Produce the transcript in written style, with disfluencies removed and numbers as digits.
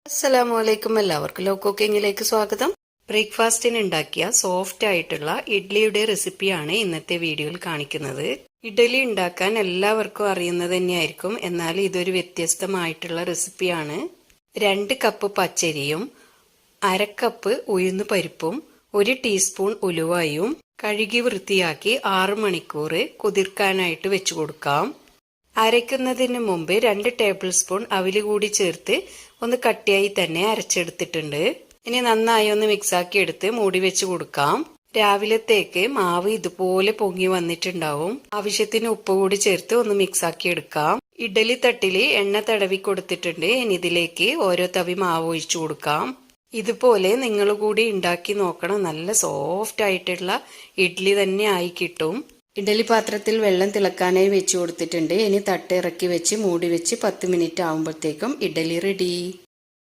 അസ്സലാമലൈക്കും. എല്ലാവർക്കും ലോ കുക്കിങ്ങിലേക്ക് സ്വാഗതം. ബ്രേക്ക്ഫാസ്റ്റിന് ഉണ്ടാക്കിയ സോഫ്റ്റ് ആയിട്ടുള്ള ഇഡ്ലിയുടെ റെസിപ്പിയാണ് ഇന്നത്തെ വീഡിയോയിൽ കാണിക്കുന്നത്. ഇഡ്ഡലി ഉണ്ടാക്കാൻ എല്ലാവർക്കും അറിയുന്നത് തന്നെയായിരിക്കും, എന്നാൽ ഇതൊരു വ്യത്യസ്തമായിട്ടുള്ള റെസിപ്പിയാണ്. 2 കപ്പ് പച്ചരിയും 1/2 കപ്പ് ഉഴുന്ന് പരിപ്പും 1 ടീസ്പൂൺ ഉലുവയും കഴുകി വൃത്തിയാക്കി 6 മണിക്കൂർ കുതിർക്കാനായിട്ട് വെച്ചു കൊടുക്കാം. അരയ്ക്കുന്നതിന് മുമ്പ് 2 ടേബിൾ സ്പൂൺ അവില് കൂടി ചേർത്ത് ഒന്ന് കട്ടിയായി തന്നെ അരച്ചെടുത്തിട്ടുണ്ട്. ഇനി നന്നായി ഒന്ന് മിക്സാക്കി എടുത്ത് മൂടി വെച്ച് കൊടുക്കാം. രാവിലത്തേക്ക് മാവ് ഇതുപോലെ പൊങ്ങി വന്നിട്ടുണ്ടാവും. ആവശ്യത്തിന് ഉപ്പ് കൂടി ചേർത്ത് ഒന്ന് മിക്സാക്കി എടുക്കാം. ഇഡ്ഡലി തട്ടിൽ എണ്ണ തടവി കൊടുത്തിട്ടുണ്ട്. ഇനി ഇതിലേക്ക് ഓരോ തവി മാവ് ഒഴിച്ചു കൊടുക്കാം. ഇതുപോലെ നിങ്ങൾ കൂടി ഉണ്ടാക്കി നോക്കണം. നല്ല സോഫ്റ്റ് ആയിട്ടുള്ള ഇഡ്ഡലി തന്നെ ആയി കിട്ടും. ഇഡ്ഡലി പാത്രത്തിൽ വെള്ളം തിളക്കാനായി വെച്ച് കൊടുത്തിട്ടുണ്ട്. ഇനി തട്ട് ഇറക്കി വെച്ച് മൂടി വെച്ച് 10 മിനിറ്റ് ആകുമ്പോഴത്തേക്കും ഇഡ്ഡലി റെഡി.